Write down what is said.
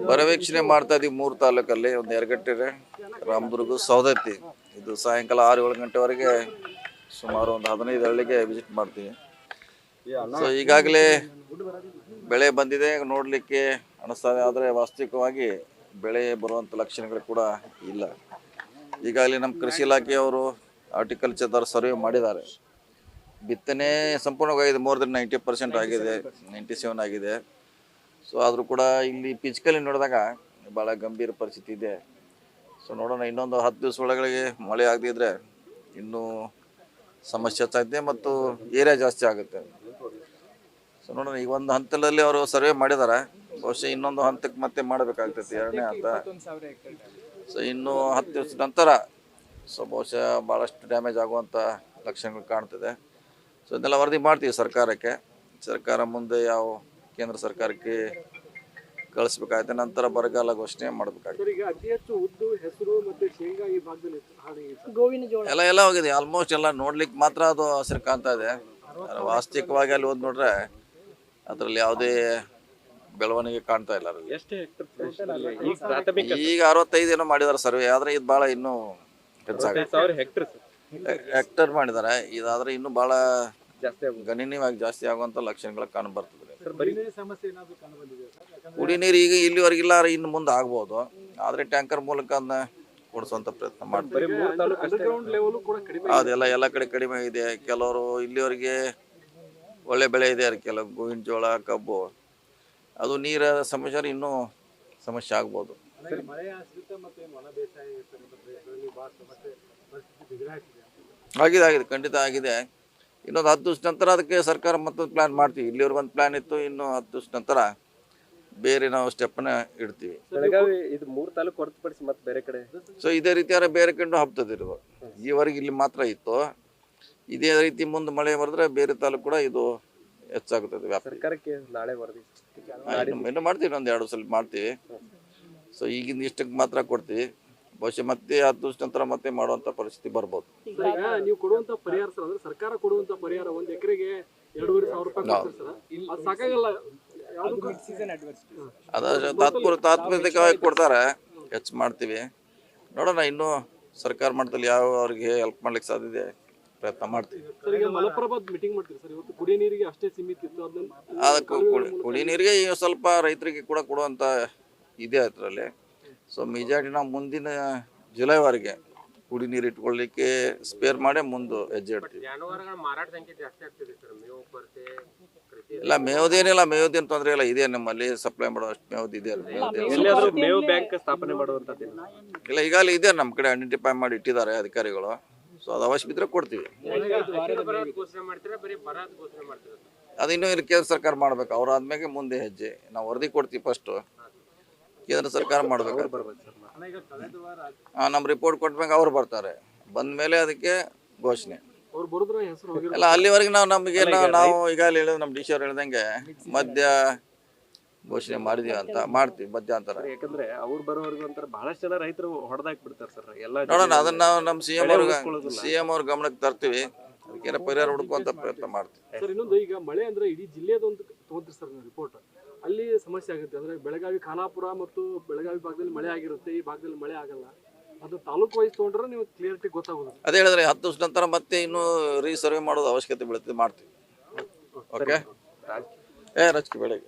ಪರ್ಯವೇಕ್ಷಣೆ ಮಾಡ್ತಾ ಇದೀವಿ 3 ತಾಲೂಕಲ್ಲಿ. ಒಂದು ಯರಗಟ್ಟೆ, ರಾಮದುರ್ಗ, ಸೌದತ್ತಿ. ಇದು ಸಾಯಂಕಾಲ 6-7 ಗಂಟೆವರೆಗೆ ಸುಮಾರು ಒಂದು 15 ಹಳ್ಳಿಗೆ ವಿಸಿಟ್ ಮಾಡ್ತೀವಿ. ಸೊ ಈಗಾಗಲೇ ಬೆಳೆ ಬಂದಿದೆ ನೋಡಲಿಕ್ಕೆ ಅನಿಸ್ತದೆ, ಆದರೆ ವಾಸ್ತವಿಕವಾಗಿ ಬೆಳೆ ಬರುವಂಥ ಲಕ್ಷಣಗಳು ಕೂಡ ಇಲ್ಲ. ಈಗಾಗಲೇ ನಮ್ಮ ಕೃಷಿ ಇಲಾಖೆಯವರು ಹಾರ್ಟಿಕಲ್ಚರ್ದವ್ರು ಸರ್ವೆ ಮಾಡಿದ್ದಾರೆ. ಬಿತ್ತನೆ ಸಂಪೂರ್ಣವಾಗಿದೆ, ಮೋರ್ ದೆನ್ 90% ಆಗಿದೆ, 97 ಆಗಿದೆ. ಸೊ ಆದರೂ ಕೂಡ ಇಲ್ಲಿ ಪಿಚ್ಕಲ್ಲಿ ನೋಡಿದಾಗ ಭಾಳ ಗಂಭೀರ ಪರಿಸ್ಥಿತಿ ಇದೆ. ಸೊ ನೋಡೋಣ, ಇನ್ನೊಂದು 10 ದಿವಸ ಒಳಗಡೆ ಮಳೆ ಆಗದಿದ್ದರೆ ಇನ್ನೂ ಸಮಸ್ಯೆ ಹೆಚ್ಚಾಗುತ್ತೆ ಮತ್ತು ಏರಿಯಾ ಜಾಸ್ತಿ ಆಗುತ್ತೆ. ಸೊ ನೋಡೋಣ, ಈಗ ಒಂದು ಹಂತದಲ್ಲಿ ಅವರು ಸರ್ವೆ ಮಾಡಿದ್ದಾರೆ, ಬಹುಶಃ ಇನ್ನೊಂದು ಹಂತಕ್ಕೆ ಮತ್ತೆ ಮಾಡಬೇಕಾಗ್ತೈತಿ, 2ನೇ ಹಂತ. ಸೊ ಇನ್ನು 10 ದಿವಸದ ನಂತರ ಸೊ ಬಹುಶಃ ಭಾಳಷ್ಟು ಡ್ಯಾಮೇಜ್ ಆಗುವಂಥ ಲಕ್ಷಣಗಳು ಕಾಣ್ತದೆ. ಸೊ ಇದನ್ನೆಲ್ಲ ವರದಿ ಮಾಡ್ತೀವಿ ಸರ್ಕಾರಕ್ಕೆ. ಸರ್ಕಾರ ಮುಂದೆ ಯಾವ ಕೇಂದ್ರ ಸರ್ಕಾರಕ್ಕೆ ಕಳಿಸ್ಬೇಕಾಗುತ್ತೆ, ನಂತರ ಬರಗಾಲ ಘೋಷಣೆ ಮಾಡಬೇಕಾಗುತ್ತೆ. ಎಲ್ಲ ಹೋಗಿದೆ, ಆಲ್ಮೋಸ್ಟ್ ಎಲ್ಲ ನೋಡ್ಲಿಕ್ಕೆ ಮಾತ್ರ ಅದು ಹಸಿರು ಕಾಣ್ತಾ ಇದೆ. ವಾಸ್ತವಿಕವಾಗಿ ಅಲ್ಲಿ ಹೋದ್ ನೋಡ್ರೆ ಅದರಲ್ಲಿ ಯಾವುದೇ ಬೆಳವಣಿಗೆ ಕಾಣ್ತಾ ಇಲ್ಲ. ಈಗ 65 ಏನೋ ಮಾಡಿದಾರೆ ಸರ್ವೆ, ಆದ್ರೆ ಇದು ಭಾಳ ಇನ್ನೂ ಹೆಕ್ಟರ್ ಮಾಡಿದ್ದಾರೆ. ಇದಾದ್ರೆ ಇನ್ನೂ ಭಾಳ ಗಣನೀಯವಾಗಿ ಜಾಸ್ತಿ ಆಗುವಂತ ಲಕ್ಷಣಗಳು ಕಾಣ ಬರ್ತದೆ. ಕುಡಿ ನೀರು ಈಗ ಇಲ್ಲಿವರೆಗಿಲ್ಲ, ಇನ್ನು ಮುಂದೆ ಆಗ್ಬೋದು, ಆದ್ರೆ ಟ್ಯಾಂಕರ್ ಮೂಲಕ ಅದನ್ನ ಕೊಡಿಸುವಂತ ಪ್ರಯತ್ನ ಮಾಡ್ತಾರೆ. ಅದೆಲ್ಲ ಎಲ್ಲ ಕಡೆ ಕಡಿಮೆ ಇದೆ. ಕೆಲವರು ಇಲ್ಲಿವರೆಗೆ ಒಳ್ಳೆ ಬೆಳೆ ಇದೆ, ಕೆಲವು ಗೋವಿನ ಜೋಳ, ಕಬ್ಬು, ಅದು ನೀರ ಸಮಸ್ಯೆ ಇನ್ನೂ ಸಮಸ್ಯೆ ಆಗ್ಬೋದು. ಆಗಿದೆ, ಖಂಡಿತ ಆಗಿದೆ. ಇನ್ನೊಂದು 10 ದಿವಸ ನಂತರ ಅದಕ್ಕೆ ಸರ್ಕಾರ ಮತ್ತೊಂದು ಪ್ಲಾನ್ ಮಾಡ್ತೀವಿ. ಇಲ್ಲಿವರೆಗೆ ಒಂದು ಪ್ಲಾನ್ ಇತ್ತು, ಇನ್ನು 10 ದಿವಸ ನಂತರ ಬೇರೆ ನಾವು ಸ್ಟೆಪ್ನ ಇಡ್ತೀವಿ. ಬೆಳಗಾವಿ ಇದು 3 ತಾಲೂಕು ಹೊರತುಪಡಿಸಿ ಮತ್ತೆ ಬೇರೆ ಕಡೆ ಸೊ ಇದೇ ರೀತಿಯಾರ ಬೇರೆ ಕಡೆ ಹಬ್ತದಿರುವ, ಈವರೆಗೆ ಇಲ್ಲಿ ಮಾತ್ರ ಇತ್ತು. ಇದೇ ರೀತಿ ಮುಂದೆ ಮಳೆ ಬರೆದ್ರೆ ಬೇರೆ ತಾಲೂಕು ಕೂಡ ಇದು ಹೆಚ್ಚಾಗುತ್ತದೆ. ಸರ್ಕಾರಕ್ಕೆ ನಾಳೆ ವರದಿ ಇನ್ನು ಮಾಡ್ತೀವಿ, ಒಂದು 2 ಸಲ ಮಾಡ್ತೀವಿ. ಸೊ ಈಗಿಂದ ಇಷ್ಟಕ್ಕೆ ಮಾತ್ರ ಕೊಡ್ತೀವಿ, ಬಹುಶಃ ಮತ್ತೆ 10 ದಿವಸ ನಂತರ ಮತ್ತೆ ಮಾಡುವಂತ ಪರಿಸ್ಥಿತಿ ಬರ್ಬೋದು. ನೀವು ಕೊಡುವಂತ ಪರಿಹಾರ ಸರ್, ಅಂದ್ರೆ ಸರ್ಕಾರ ಕೊಡುವಂತ ಪರಿಹಾರ 1 ಎಕರೆಗೆ 2,500 ರೂಪಾಯಿ ಸಾಕಾಗಲ್ಲ. ಅದ ತಾತ್ಕಾಲಿಕವಾಗಿ ಕೊಡ್ತಾರೆ, ಹೆಚ್ಚು ಮಾಡ್ತೀವಿ. ನೋಡೋಣ, ಇನ್ನು ಸರ್ಕಾರ ಮಟ್ಟದಲ್ಲಿ ಯಾವ ಅವ್ರಿಗೆ ಹೆಲ್ಪ್ ಮಾಡ್ಲಿಕ್ಕೆ ಸಾಧ್ಯತೆ ಪ್ರಯತ್ನ ಮಾಡ್ತೀವಿ. ಮಲಪ್ರಭಾದ್ ಮೀಟಿಂಗ್ ಮಾಡ್ತೀವಿ ಸರ್, ಇವತ್ತು ಕುಡಿಯ ನೀರಿಗೆ ಅಷ್ಟೇ ಸೀಮಿತ ಇತ್ತು, ಅದಕ್ಕೆ ಕುಡಿ ನೀರಿಗೆ ಸ್ವಲ್ಪ ರೈತರಿಗೆ ಕೂಡ ಕೊಡುವಂತ ಇದೆ ಅದರಲ್ಲಿ. ಸೊ ಮೆಜಾರಿಟಿ ನಾವು ಮುಂದಿನ ಜುಲೈವರೆಗೆ ಕುಡಿ ನೀರು ಇಟ್ಕೊಳ್ಳಿಕ್ಕೆ ಸ್ಪೇರ್ ಮಾಡೇ ಮುಂದೆ ಹೆಜ್ಜೆ ಇಡ್ತೀವಿ. ಇಲ್ಲ, ಮೇವುದೇನಿಲ್ಲ, ಮೇವುದೇನು ತೊಂದರೆ ಇಲ್ಲ, ಇದೆ ನಮ್ಮಲ್ಲಿ ಸಪ್ಲೈ ಮಾಡುವಷ್ಟು ಮೇವ್ದು ಇದೆ. ಮೇವು ಬ್ಯಾಂಕ್ ಸ್ಥಾಪನೆ ಮಾಡುವಂತದ್ದು ಇಲ್ಲ, ಈಗಾಗಲೇ ಇದೆ, ನಮ್ಮ ಕಡೆ ಐಡೆಂಟಿಫೈ ಮಾಡಿ ಇಟ್ಟಿದ್ದಾರೆ ಅಧಿಕಾರಿಗಳು. ಸೊ ಅದು ಅವಶ್ಯ ಬಿದ್ದರೆ ಕೊಡ್ತೀವಿ. ಅದು ಇನ್ನೂ ಕೇಂದ್ರ ಸರ್ಕಾರ ಮಾಡ್ಬೇಕು, ಅವ್ರು ಆದ್ಮೇಲೆ ಮುಂದೆ ಹೆಜ್ಜೆ. ನಾವು ವರದಿ ಕೊಡ್ತೀವಿ ಫಸ್ಟ್, ಕೇಂದ್ರ ಸರ್ಕಾರ ಮಾಡ್ಬೇಕು. ನಮ್ಮ ರಿಪೋರ್ಟ್ ಕೊಟ್ಟಾಗ ಅವ್ರು ಬರ್ತಾರೆ, ಬಂದ ಮೇಲೆ ಅದಕ್ಕೆ ಘೋಷಣೆ. ಅಲ್ಲ, ಅಲ್ಲಿವರೆಗೆ ನಾವು ಈಗಾಗಲೇ ಹೇಳಿದ್ರೆ ನಮ್ಮ ಡಿ.ಸಿ ಅವ್ರು ಹೇಳ್ದಂಗೆ ಮಧ್ಯ ಘೋಷಣೆ ಮಾಡಿದೀವಿ ಅಂತ ಮಾಡ್ತೀವಿ, ಮಧ್ಯಂತರ. ಯಾಕಂದ್ರೆ ಅವ್ರು ಬರೋವರೆಗೂ ಅಂತಾರೆ ಬಹಳಷ್ಟು ಜನ ರೈತರು ಹೊಡೆದಾಕ್ ಬಿಡ್ತಾರೆ ಸರ್ ಎಲ್ಲ. ನೋಡೋಣ, ಅದನ್ನ ನಾವು ನಮ್ಮ ಸಿಎಂ ಅವ್ರ ಗಮನಕ್ಕೆ ತರ್ತೀವಿ, ಅದಕ್ಕೆ ಪರಿಹಾರ ಹುಡುಕುವಂತ ಪ್ರಯತ್ನ ಮಾಡ್ತೀವಿ. ಸರ್ ಇನ್ನೊಂದು, ಈಗ ಮಳೆ ಅಂದ್ರೆ ಇಡೀ ಜಿಲ್ಲೆದೊಂದು ತಗೊಂಡ್ರಿ ಸರ್ ರಿಪೋರ್ಟ್, ಅಲ್ಲಿ ಸಮಸ್ಯೆ ಆಗುತ್ತೆ. ಅಂದ್ರೆ ಬೆಳಗಾವಿ, ಖಾನಾಪುರ ಮತ್ತು ಬೆಳಗಾವಿ ಭಾಗದಲ್ಲಿ ಮಳೆ ಆಗಿರುತ್ತೆ, ಈ ಭಾಗದಲ್ಲಿ ಮಳೆ ಆಗಲ್ಲ. ಅದು ತಾಲೂಕು ವೈಸ್ ತಗೊಂಡ್ರೆ ನೀವು ಕ್ಲಿಯರಿಟಿ ಗೊತ್ತಾಗೋದು. ಅದೇ ಹೇಳಿದ್ರೆ 10 ದಿವಸ ನಂತರ ಮತ್ತೆ ಇನ್ನೂ ರೀಸರ್ವೆ ಮಾಡೋದು ಅವಶ್ಯಕತೆ ಬೀಳುತ್ತೆ, ಮಾಡ್ತೀವಿ. ಓಕೆ, ರಾಜಕೀಯ ಬೆಳಗ್ಗೆ